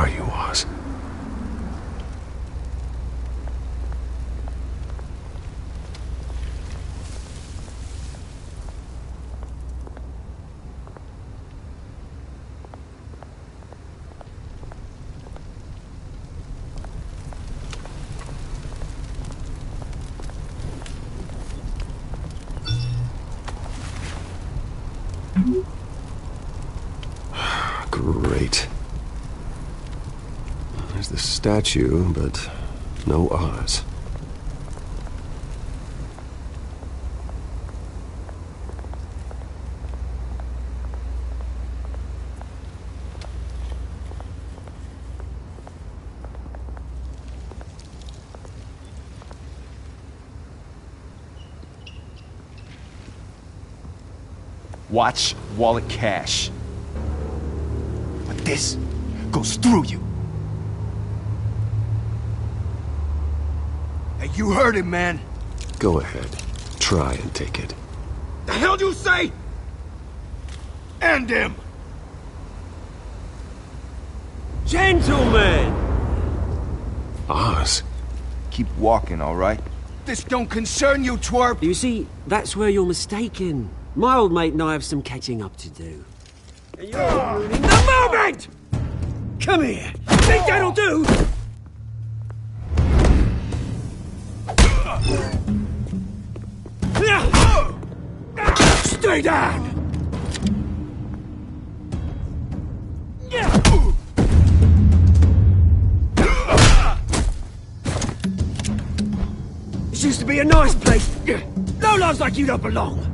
are you, Oz? Great. There's the statue, but no Oz. Watch wallet cash. But this goes through you. Hey, you heard him, man. Go ahead. Try and take it. The hell do you say? End him! Gentlemen! Oz? Keep walking, all right? This don't concern you, twerp! You see, that's where you're mistaken. My old mate and I have some catching up to do. And you're ruining the moment! Come here! Think that'll do? Stay down! This used to be a nice place. No lives like you don't belong.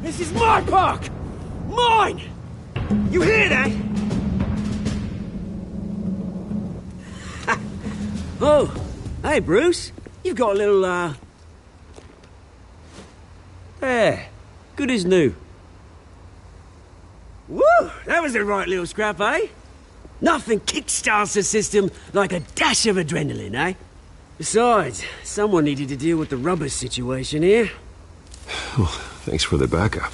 This is my park! Mine! You hear that? Oh, hey Bruce. You've got a little, There. Good as new. Woo! That was a right little scrap, eh? Nothing kickstarts the system like a dash of adrenaline, eh? Besides, someone needed to deal with the rubber situation here. Well, thanks for the backup.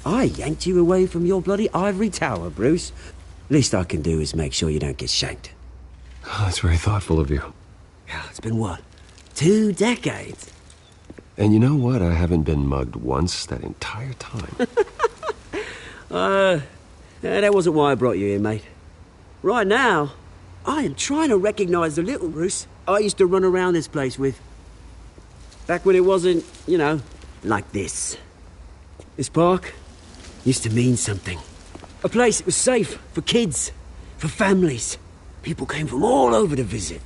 I yanked you away from your bloody ivory tower, Bruce. Least I can do is make sure you don't get shanked. Oh, that's very thoughtful of you. It's been what? 2 decades? And you know what? I haven't been mugged once that entire time. That wasn't why I brought you here, mate. Right now, I am trying to recognize the little Bruce I used to run around this place with. Back when it wasn't, you know, like this. This park used to mean something. A place that was safe for kids, for families. People came from all over to visit.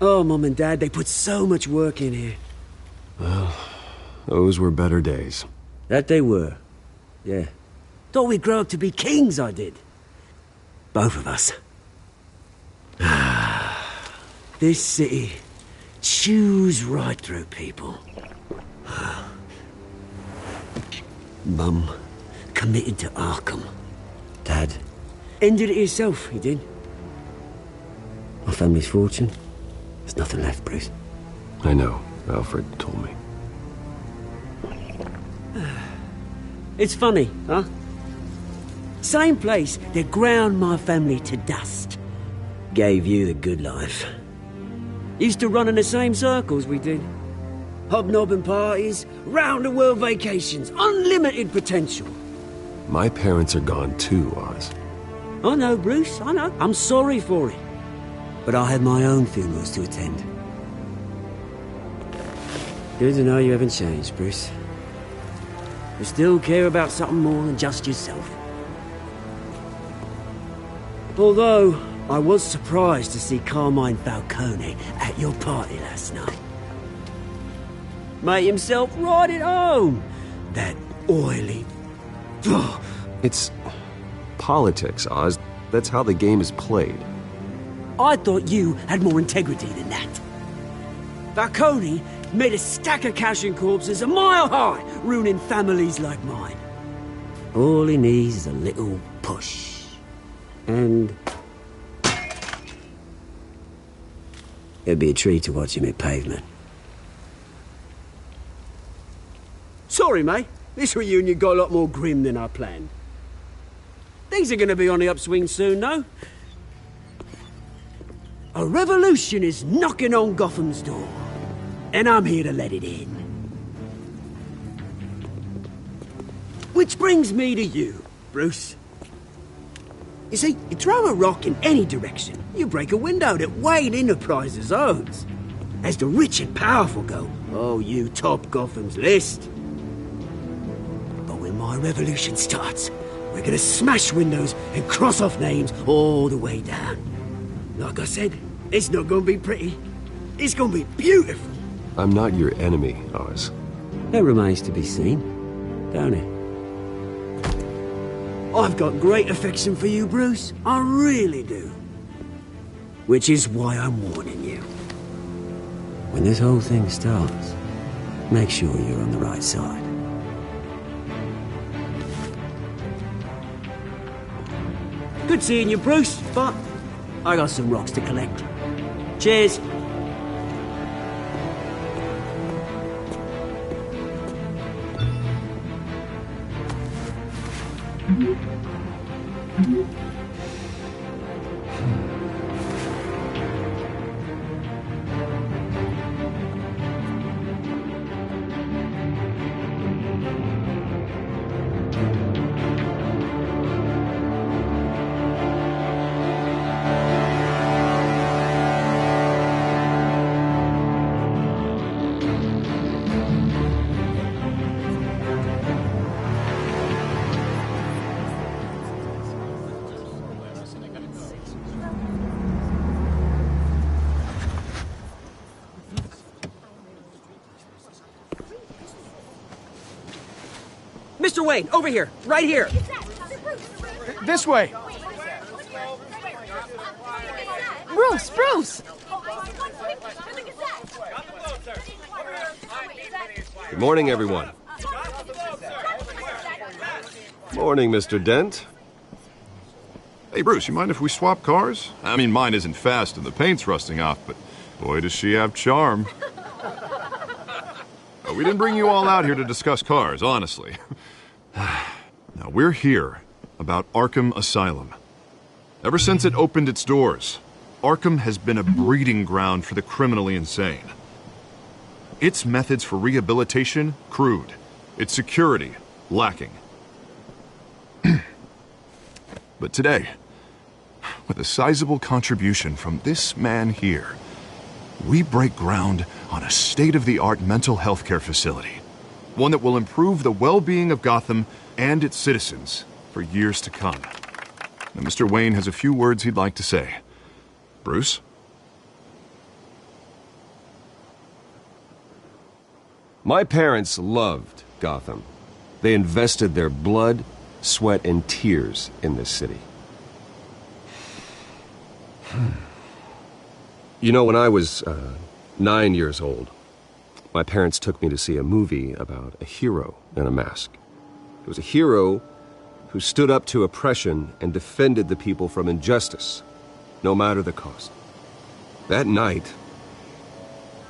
Oh, Mum and Dad, they put so much work in here. Well, those were better days. That they were. Yeah. Thought we'd grow up to be kings, I did. Both of us. This city chews right through people. Mum committed to Arkham. Dad ended it himself, he did. My family's fortune. There's nothing left, Bruce. I know. Alfred told me. It's funny, huh? Same place that ground my family to dust. Gave you the good life. Used to run in the same circles we did. Hobnobbing parties, round-the-world vacations, unlimited potential. My parents are gone too, Oz. I know, Bruce, I know. I'm sorry for it. But I had my own funerals to attend. Good to know you haven't changed, Bruce. You still care about something more than just yourself. Although, I was surprised to see Carmine Falcone at your party last night. Made himself right at home. That oily... It's politics, Oz. That's how the game is played. I thought you had more integrity than that. Falcone made a stack of cash and corpses a mile high, ruining families like mine. All he needs is a little push. And... it'd be a treat to watch him hit pavement. Sorry, mate. This reunion got a lot more grim than I planned. Things are going to be on the upswing soon, though. A revolution is knocking on Gotham's door, and I'm here to let it in. Which brings me to you, Bruce. You see, you throw a rock in any direction, you break a window that Wayne Enterprises owns. As the rich and powerful go, oh, you top Gotham's list. But when my revolution starts, we're gonna smash windows and cross off names all the way down. Like I said, it's not gonna be pretty. It's gonna be beautiful. I'm not your enemy, Oz. That remains to be seen, don't it? I've got great affection for you, Bruce. I really do. Which is why I'm warning you. When this whole thing starts, make sure you're on the right side. Good seeing you, Bruce, but I got some rocks to collect. Cheers. Mr. Wayne, over here, right here. This way. Bruce! Good morning, everyone. Morning, Mr. Dent. Hey, Bruce, you mind if we swap cars? I mean, mine isn't fast and the paint's rusting off, but boy, does she have charm. We didn't bring you all out here to discuss cars, honestly. Now, we're here about Arkham Asylum. Ever since it opened its doors, Arkham has been a breeding ground for the criminally insane. Its methods for rehabilitation, crude. Its security, lacking. But today, with a sizable contribution from this man here, we break ground on a state-of-the-art mental health care facility. One that will improve the well-being of Gotham and its citizens for years to come. Now, Mr. Wayne has a few words he'd like to say. Bruce? My parents loved Gotham. They invested their blood, sweat, and tears in this city. You know, when I was 9 years old, my parents took me to see a movie about a hero in a mask. It was a hero who stood up to oppression and defended the people from injustice, no matter the cost. That night,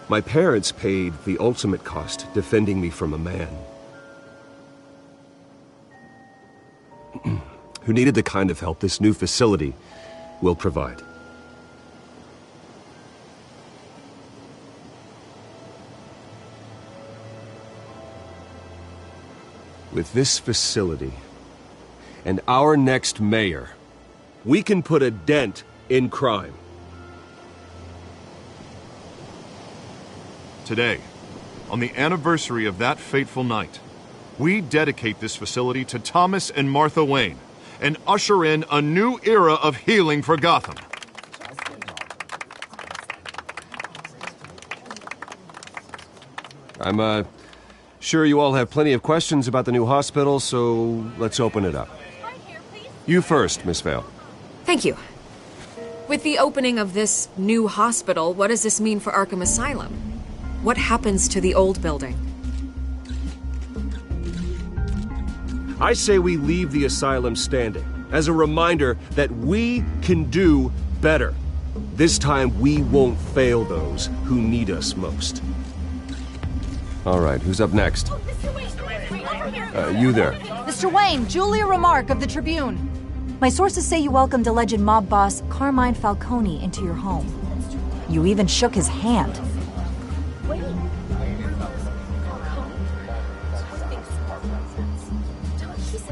my parents paid the ultimate cost defending me from a man who needed the kind of help this new facility will provide. With this facility and our next mayor, we can put a dent in crime. Today, on the anniversary of that fateful night, we dedicate this facility to Thomas and Martha Wayne and usher in a new era of healing for Gotham. I'm sure you all have plenty of questions about the new hospital, so let's open it up. You first, Miss Vale. Thank you. With the opening of this new hospital, what does this mean for Arkham Asylum? What happens to the old building? I say we leave the asylum standing as a reminder that we can do better. This time we won't fail those who need us most. All right, who's up next? You there. Mr. Wayne, Julia Remark of the Tribune. My sources say you welcomed alleged mob boss Carmine Falcone into your home. You even shook his hand.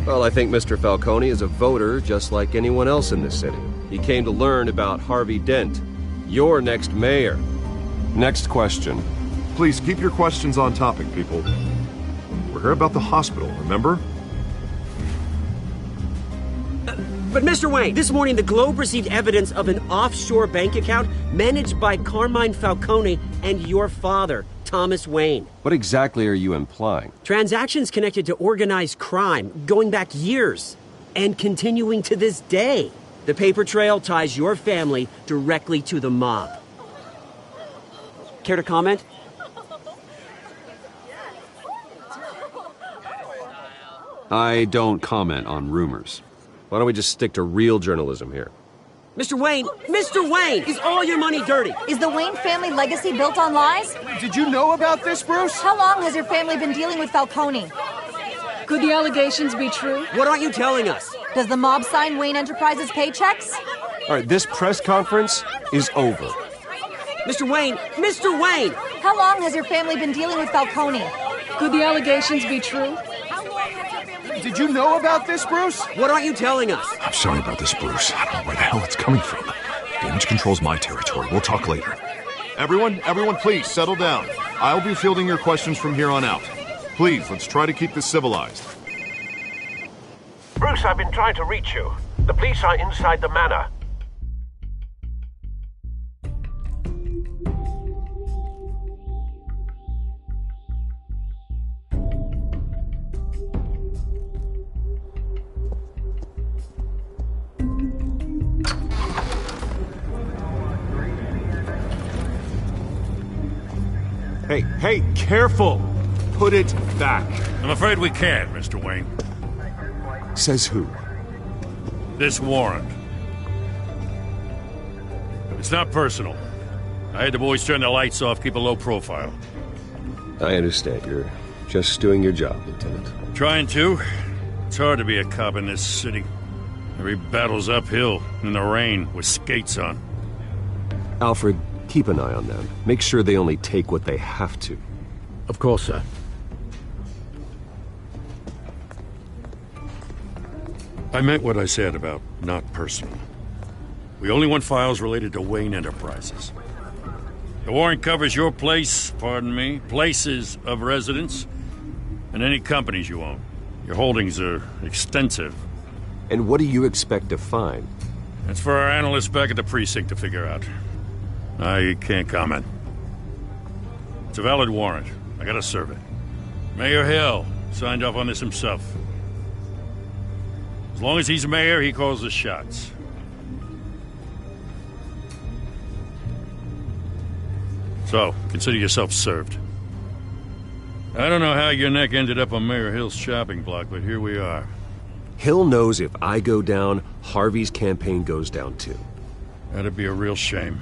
Well, I think Mr. Falcone is a voter just like anyone else in this city. He came to learn about Harvey Dent, your next mayor. Next question. Please keep your questions on topic, people. We're here about the hospital, remember? But Mr. Wayne, this morning the Globe received evidence of an offshore bank account managed by Carmine Falcone and your father, Thomas Wayne. What exactly are you implying? Transactions connected to organized crime going back years and continuing to this day. The paper trail ties your family directly to the mob. Care to comment? I don't comment on rumors. Why don't we just stick to real journalism here? Mr. Wayne, is all your money dirty? Is the Wayne family legacy built on lies? Did you know about this, Bruce? How long has your family been dealing with Falcone? Could the allegations be true? What aren't you telling us? Does the mob sign Wayne Enterprises paychecks? All right, this press conference is over. Mr. Wayne! How long has your family been dealing with Falcone? Could the allegations be true? Did you know about this, Bruce? What aren't you telling us? I'm sorry about this, Bruce. I don't know where the hell it's coming from. Damage control's my territory. We'll talk later. Everyone, please, settle down. I'll be fielding your questions from here on out. Please, let's try to keep this civilized. Bruce, I've been trying to reach you. The police are inside the manor. Hey, careful! Put it back. I'm afraid we can't, Mr. Wayne. Says who? This warrant. It's not personal. I had the boys turn the lights off, keep a low profile. I understand. You're just doing your job, Lieutenant. Trying to. It's hard to be a cop in this city. Every battle's uphill, in the rain, with skates on. Alfred, keep an eye on them. Make sure they only take what they have to. Of course, sir. I meant what I said about not personal. We only want files related to Wayne Enterprises. The warrant covers your place, pardon me, places of residence, and any companies you own. Your holdings are extensive. And what do you expect to find? That's for our analysts back at the precinct to figure out. I can't comment. It's a valid warrant. I gotta serve it. Mayor Hill signed off on this himself. As long as he's mayor, he calls the shots. So, consider yourself served. I don't know how your neck ended up on Mayor Hill's shopping block, but here we are. Hill knows if I go down, Harvey's campaign goes down too. That'd be a real shame.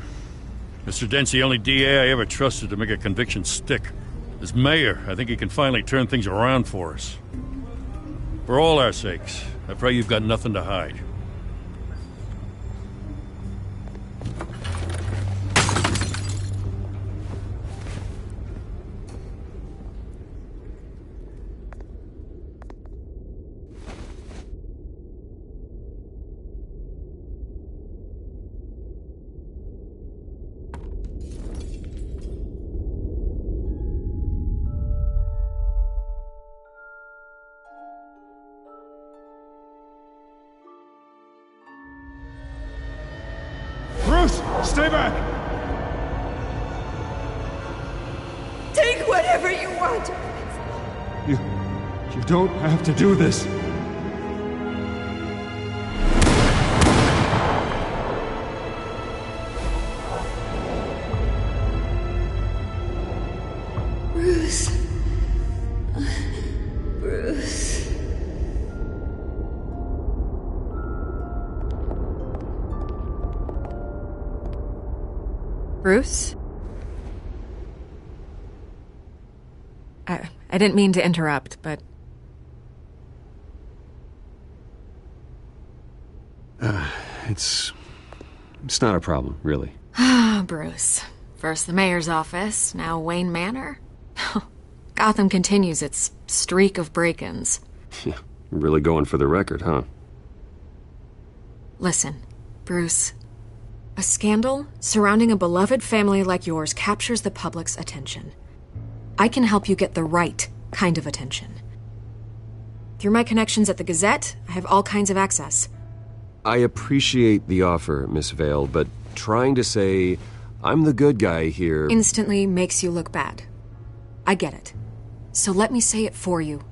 Mr. Dent's the only DA I ever trusted to make a conviction stick. As mayor, I think he can finally turn things around for us. For all our sakes, I pray you've got nothing to hide. Bruce, stay back! Take whatever you want. You don't have to do this. Bruce. Bruce. Bruce? I didn't mean to interrupt, but... It's not a problem, really. Ah, Bruce. First the mayor's office, now Wayne Manor. Gotham continues its streak of break-ins. Yeah, really going for the record, huh? Listen, Bruce. A scandal surrounding a beloved family like yours captures the public's attention. I can help you get the right kind of attention. Through my connections at the Gazette, I have all kinds of access. I appreciate the offer, Miss Vale, but trying to say I'm the good guy here... instantly makes you look bad. I get it. So let me say it for you.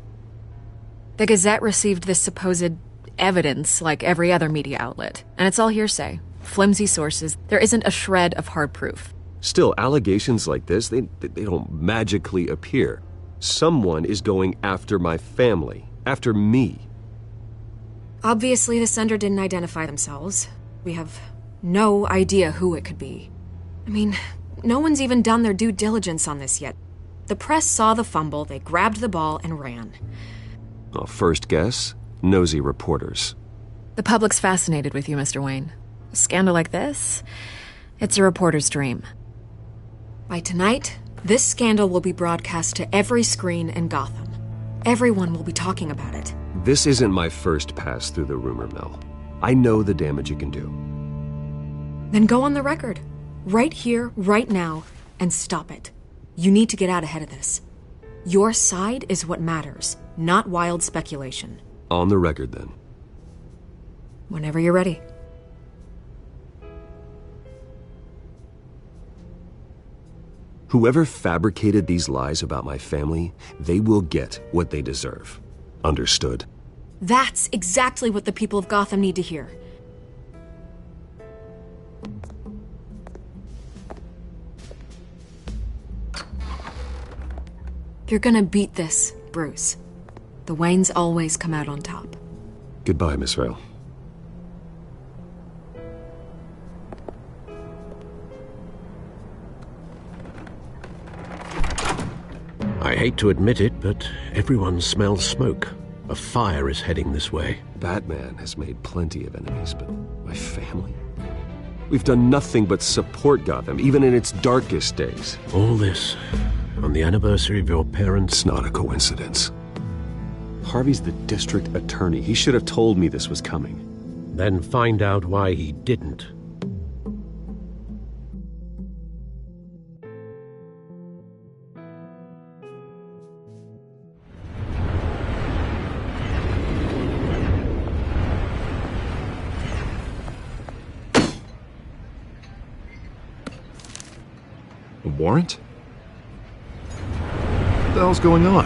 The Gazette received this supposed evidence like every other media outlet, and it's all hearsay. Flimsy sources. There isn't a shred of hard proof. Still, allegations like this, they don't magically appear. Someone is going after my family, after me. Obviously, the sender didn't identify themselves. We have no idea who it could be. I mean, no one's even done their due diligence on this yet. The press saw the fumble, they grabbed the ball and ran. Well, first guess, nosy reporters. The public's fascinated with you, Mr. Wayne. A scandal like this, it's a reporter's dream. By tonight, this scandal will be broadcast to every screen in Gotham. Everyone will be talking about it. This isn't my first pass through the rumor mill. I know the damage it can do. Then go on the record. Right here, right now, and stop it. You need to get out ahead of this. Your side is what matters, not wild speculation. On the record, then. Whenever you're ready. Whoever fabricated these lies about my family, they will get what they deserve. Understood? That's exactly what the people of Gotham need to hear. You're gonna beat this, Bruce. The Waynes always come out on top. Goodbye, Miss Vale. I hate to admit it, but everyone smells smoke. A fire is heading this way. Batman has made plenty of enemies, but my family? We've done nothing but support Gotham, even in its darkest days. All this on the anniversary of your parents'... It's not a coincidence. Harvey's the district attorney. He should have told me this was coming. Then find out why he didn't. A warrant? What the hell's going on?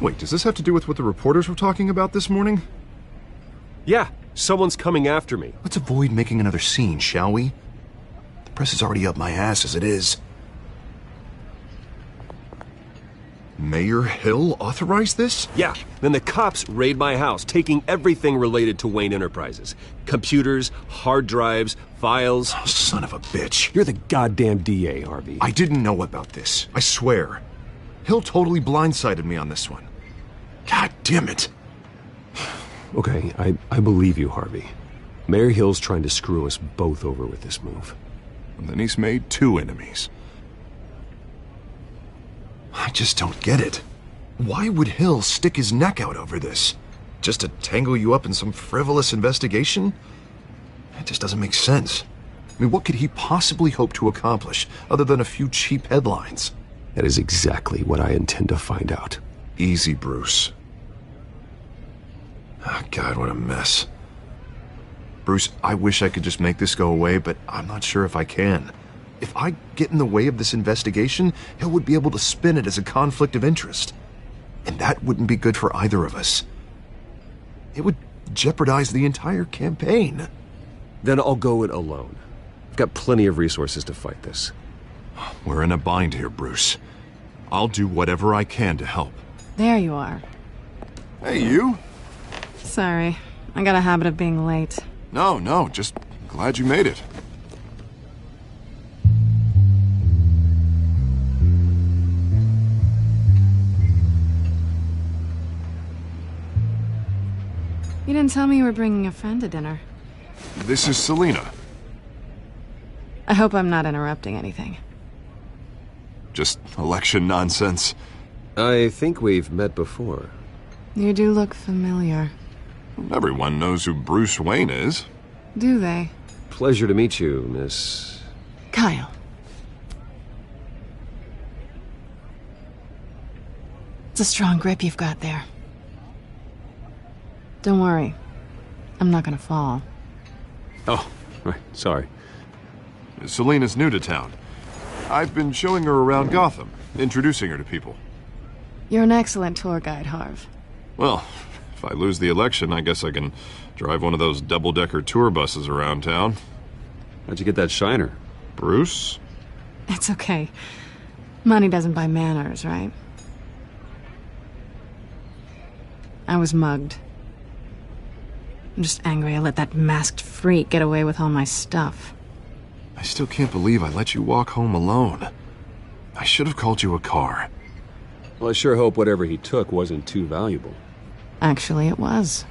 Wait, does this have to do with what the reporters were talking about this morning? Yeah, someone's coming after me. Let's avoid making another scene, shall we? The press is already up my ass as it is. Mayor Hill authorized this? Yeah, then the cops raid my house, taking everything related to Wayne Enterprises. Computers, hard drives, files. Oh, son of a bitch. You're the goddamn DA, Harvey. I didn't know about this. I swear. Hill totally blindsided me on this one. God damn it. Okay, I believe you, Harvey. Mayor Hill's trying to screw us both over with this move. And then he's made two enemies. I just don't get it. Why would Hill stick his neck out over this? Just to tangle you up in some frivolous investigation? It just doesn't make sense. I mean, what could he possibly hope to accomplish other than a few cheap headlines? That is exactly what I intend to find out. Easy, Bruce. Oh, God, what a mess. Bruce, I wish I could just make this go away, but I'm not sure if I can. If I get in the way of this investigation, Hill would be able to spin it as a conflict of interest. And that wouldn't be good for either of us. It would jeopardize the entire campaign. Then I'll go it alone. I've got plenty of resources to fight this. We're in a bind here, Bruce. I'll do whatever I can to help. There you are. Hey, you. Sorry. I got a habit of being late. No, just glad you made it. You didn't tell me you were bringing a friend to dinner. This is Selina. I hope I'm not interrupting anything. Just election nonsense. I think we've met before. You do look familiar. Everyone knows who Bruce Wayne is. Do they? Pleasure to meet you, Miss... Kyle. It's a strong grip you've got there. Don't worry. I'm not gonna fall. Oh, right, sorry. Selina's new to town. I've been showing her around Gotham, introducing her to people. You're an excellent tour guide, Harv. Well, if I lose the election, I guess I can drive one of those double-decker tour buses around town. How'd you get that shiner? Bruce? It's okay. Money doesn't buy manners, right? I was mugged. I'm just angry I let that masked freak get away with all my stuff. I still can't believe I let you walk home alone. I should have called you a car. Well, I sure hope whatever he took wasn't too valuable. Actually, it was.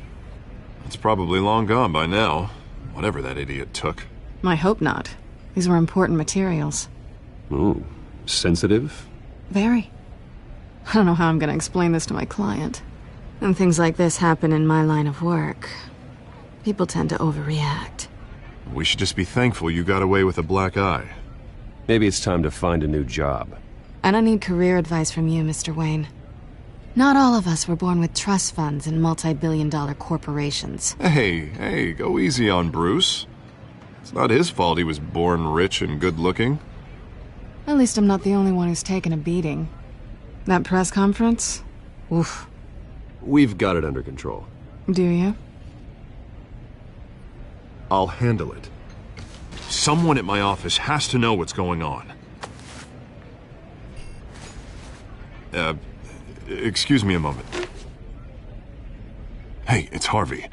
It's probably long gone by now, whatever that idiot took. I hope not. These were important materials. Ooh, sensitive? Very. I don't know how I'm gonna explain this to my client. When things like this happen in my line of work, people tend to overreact. We should just be thankful you got away with a black eye. Maybe it's time to find a new job. I don't need career advice from you, Mr. Wayne. Not all of us were born with trust funds and multi-billion-dollar corporations. Hey, go easy on Bruce. It's not his fault he was born rich and good-looking. At least I'm not the only one who's taken a beating. That press conference? Oof. We've got it under control. Do you? I'll handle it. Someone at my office has to know what's going on. Excuse me a moment. Hey, it's Harvey.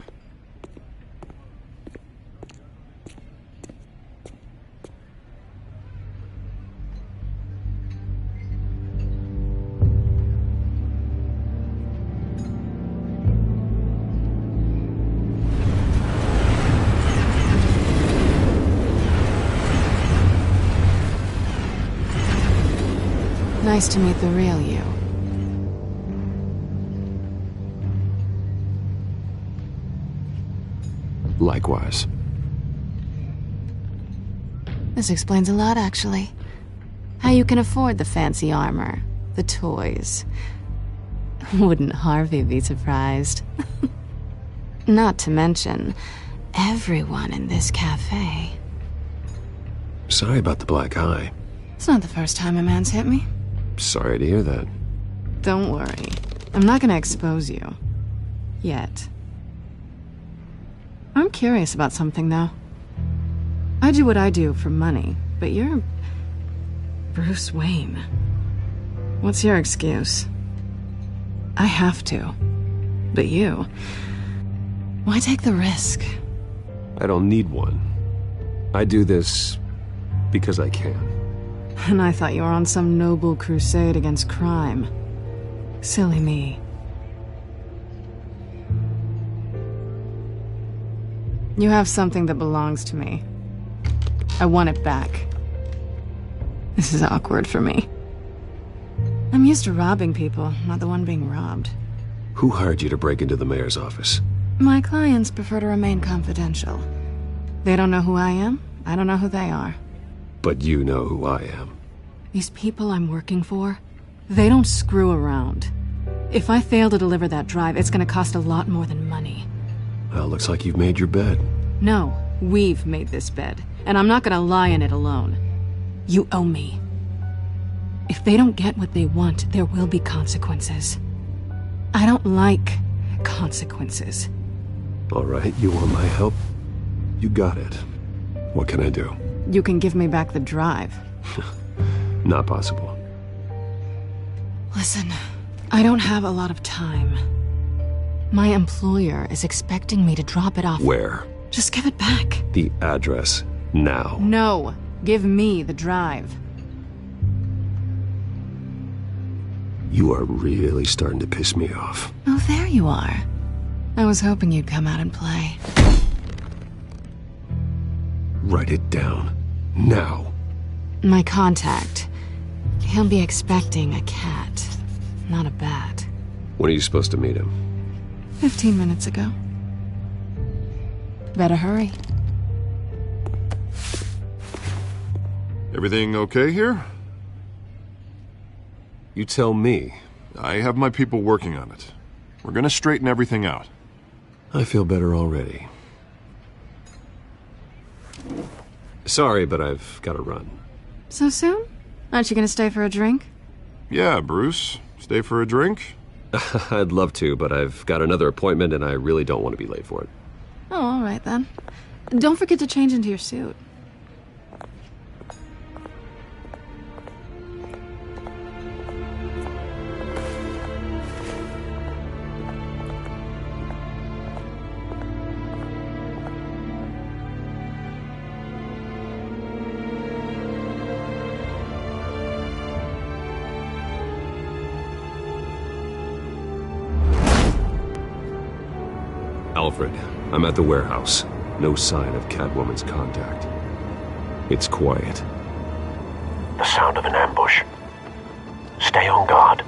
Nice to meet the real you. Likewise. This explains a lot, actually. How you can afford the fancy armor, the toys. Wouldn't Harvey be surprised? Not to mention, everyone in this cafe. Sorry about the black eye. It's not the first time a man's hit me. Sorry to hear that. Don't worry. I'm not gonna expose you. Yet. I'm curious about something, though. I do what I do for money, but you're... Bruce Wayne. What's your excuse? I have to. But you... Why take the risk? I don't need one. I do this because I can. And I thought you were on some noble crusade against crime. Silly me. You have something that belongs to me. I want it back. This is awkward for me. I'm used to robbing people, not the one being robbed. Who hired you to break into the mayor's office? My clients prefer to remain confidential. They don't know who I am, I don't know who they are. But you know who I am. These people I'm working for, they don't screw around. If I fail to deliver that drive, it's gonna cost a lot more than money. Well, looks like you've made your bed. No, we've made this bed, and I'm not gonna lie in it alone. You owe me. If they don't get what they want, there will be consequences. I don't like consequences. All right, you want my help? You got it. What can I do? You can give me back the drive. Not possible. Listen, I don't have a lot of time. My employer is expecting me to drop it off. Where? Just give it back. The address, now. No, give me the drive. You are really starting to piss me off. Oh, there you are. I was hoping you'd come out and play. Write it down. Now. My contact. He'll be expecting a cat, not a bat. When are you supposed to meet him? 15 minutes ago. Better hurry. Everything okay here? You tell me. I have my people working on it. We're gonna straighten everything out. I feel better already. Sorry, but I've got to run. So soon? Aren't you gonna stay for a drink? Yeah, Bruce. Stay for a drink? I'd love to, but I've got another appointment and I really don't want to be late for it. Oh, all right then. Don't forget to change into your suit. Alfred, I'm at the warehouse. No sign of Catwoman's contact. It's quiet. The sound of an ambush. Stay on guard.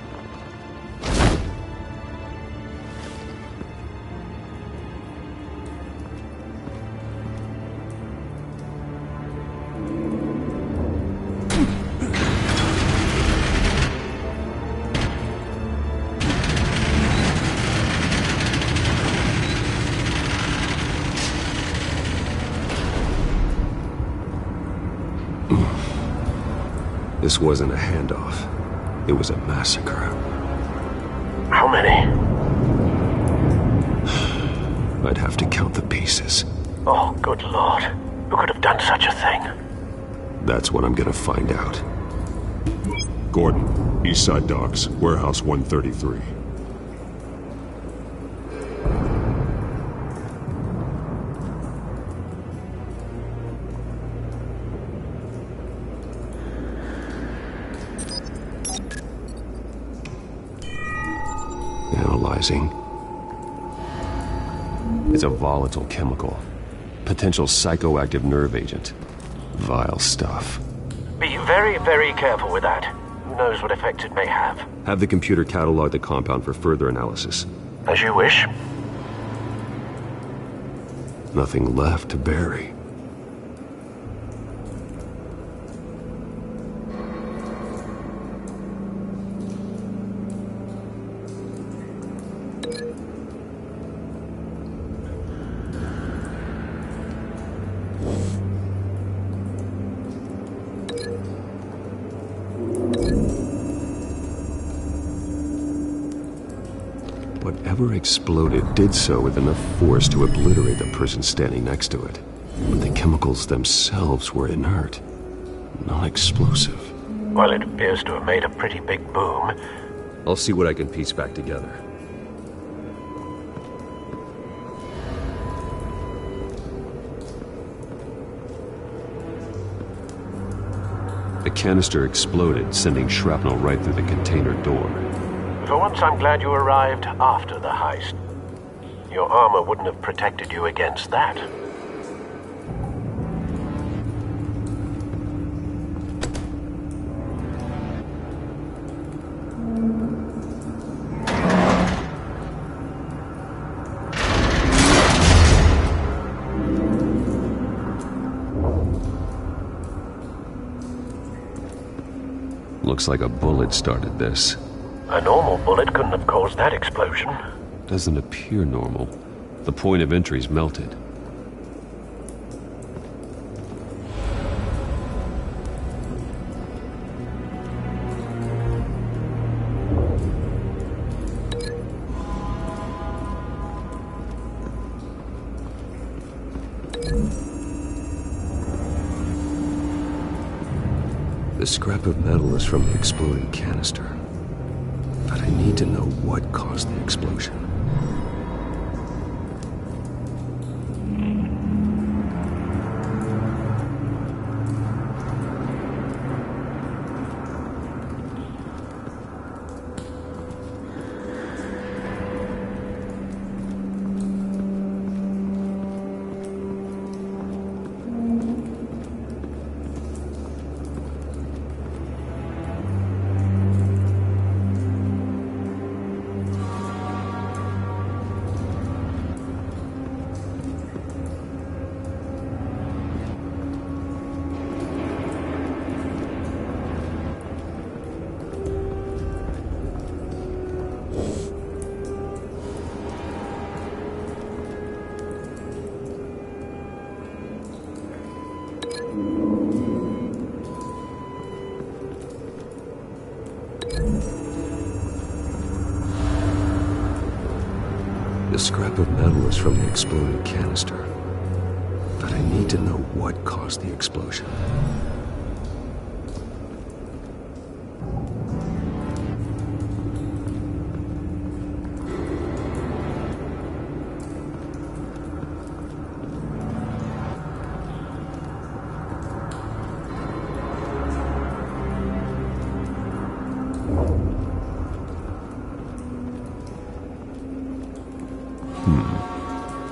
This wasn't a handoff. It was a massacre. How many? I'd have to count the pieces. Oh, good Lord. Who could have done such a thing? That's what I'm gonna find out. Gordon, Eastside Docks, Warehouse 133. Analyzing. It's a volatile chemical. Potential psychoactive nerve agent. Vile stuff. Be very, very careful with that. Who knows what effects it may have. Have the computer catalog the compound for further analysis. As you wish. Nothing left to bury. Whatever exploded did so with enough force to obliterate the person standing next to it. But the chemicals themselves were inert, not explosive. Well, it appears to have made a pretty big boom. I'll see what I can piece back together. The canister exploded, sending shrapnel right through the container door. For once, I'm glad you arrived after the heist. Your armor wouldn't have protected you against that. Looks like a bullet started this. A normal bullet couldn't have caused that explosion. Doesn't appear normal. The point of entry's melted. The scrap of metal is from the exploding canister. But I need to know what caused the explosion. The scrap of metal is from the exploded canister. But I need to know what caused the explosion.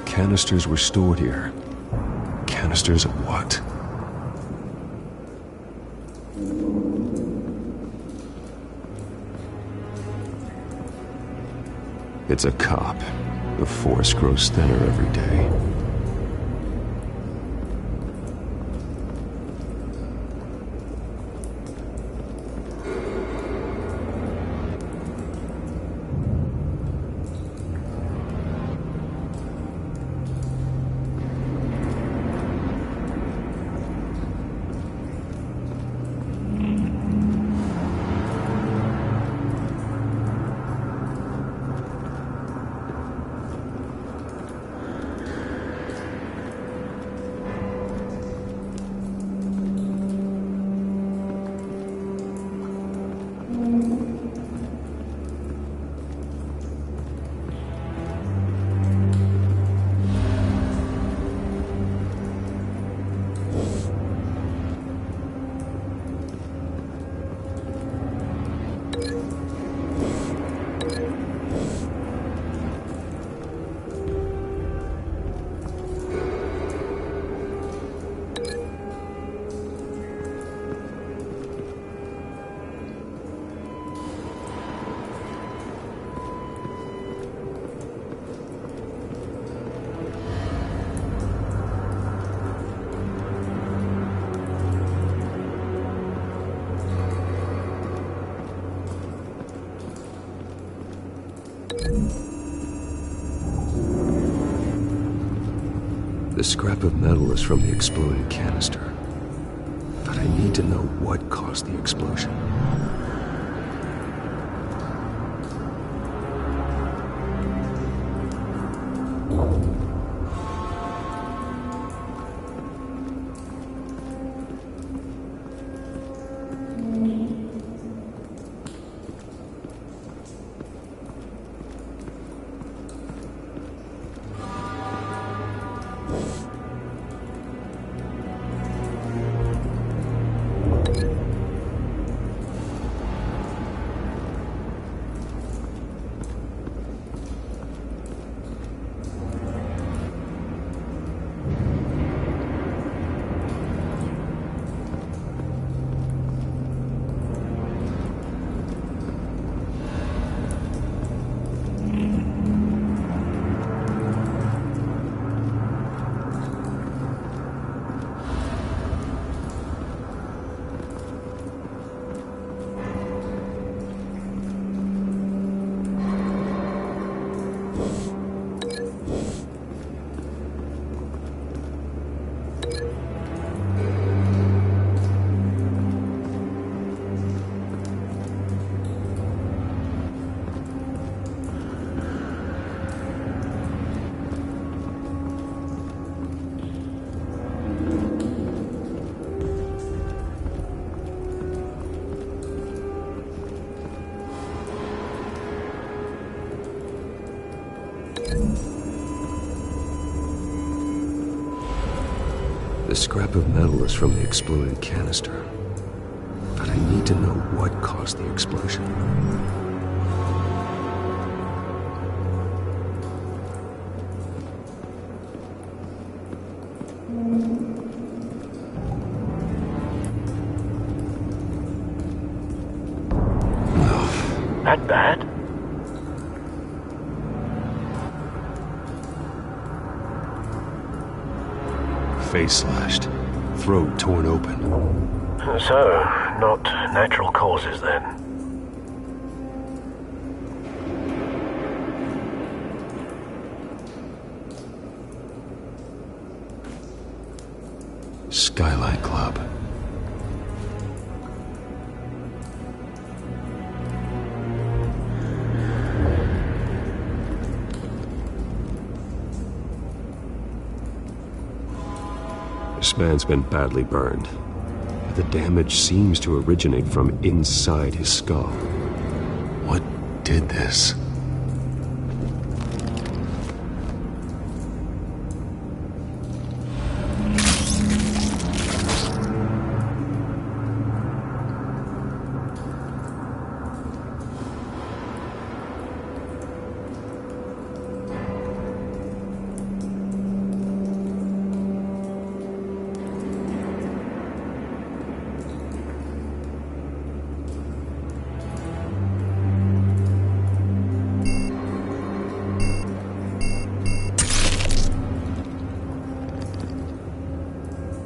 Canisters were stored here. Canisters of what? It's a cop. The force grows thinner every day. The scrap of metal is from the exploded canister. But I need to know what caused the explosion. The scrap of metal is from the exploded canister. But I need to know what caused the explosion. That bad? Face slashed, throat torn open. So, not natural causes then. Skylight Club. This man's been badly burned. The damage seems to originate from inside his skull. What did this?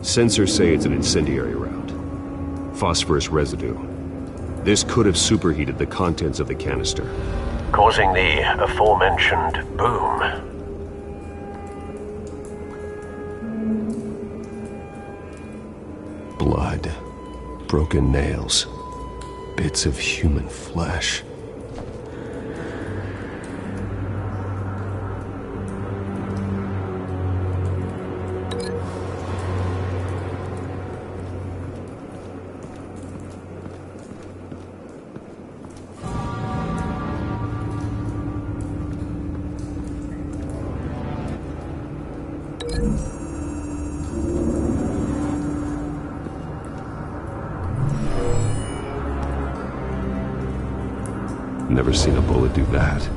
Sensors say it's an incendiary route. Phosphorus residue. This could have superheated the contents of the canister, causing the aforementioned boom. Blood, broken nails, bits of human flesh. Never seen a bullet do that.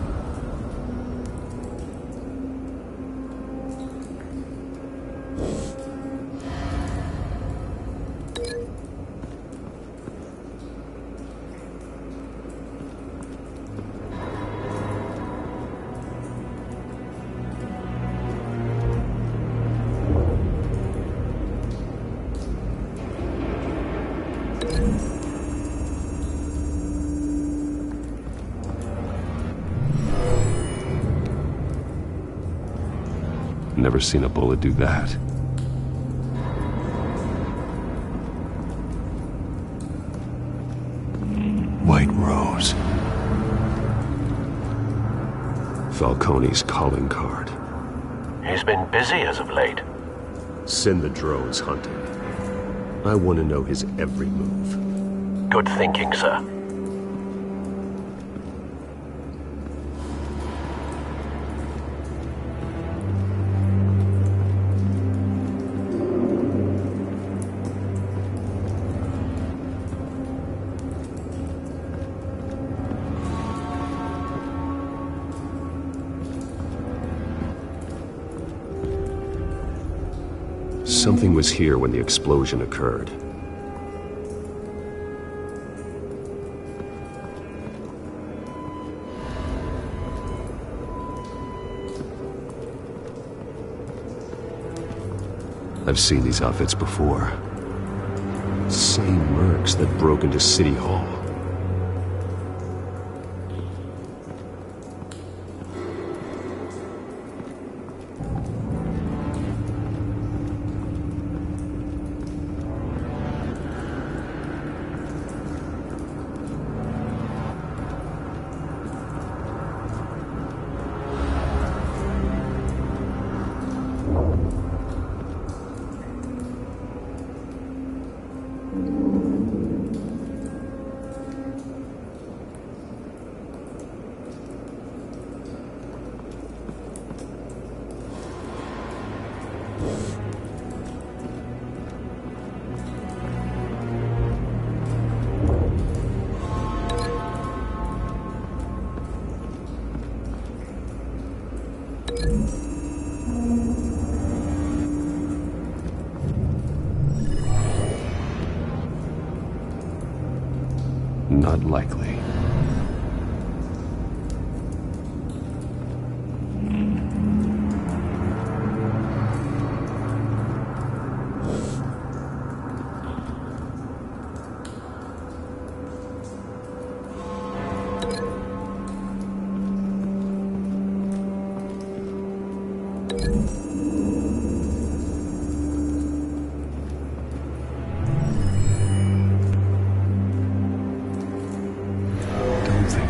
Never seen a bullet do that. White Rose. Falcone's calling card. He's been busy as of late. Send the drones hunting. I want to know his every move. Good thinking, sir. Something was here when the explosion occurred. I've seen these outfits before. Same mercs that broke into City Hall. Not likely.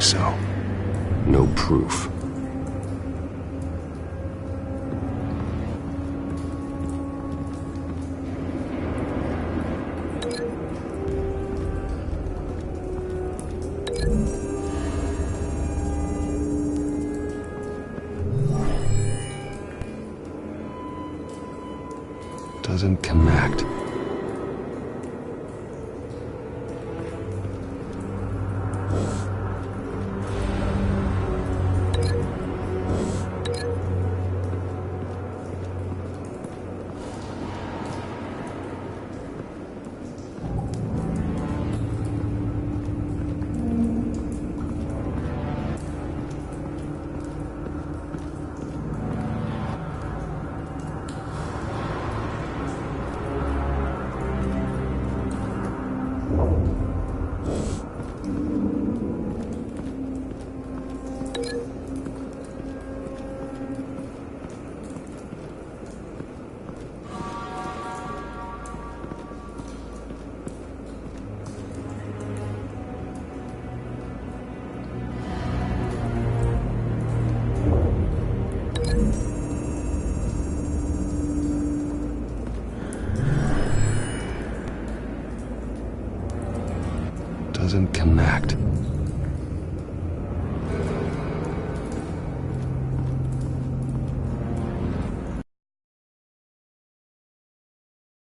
So, no proof. Doesn't connect. Doesn't connect.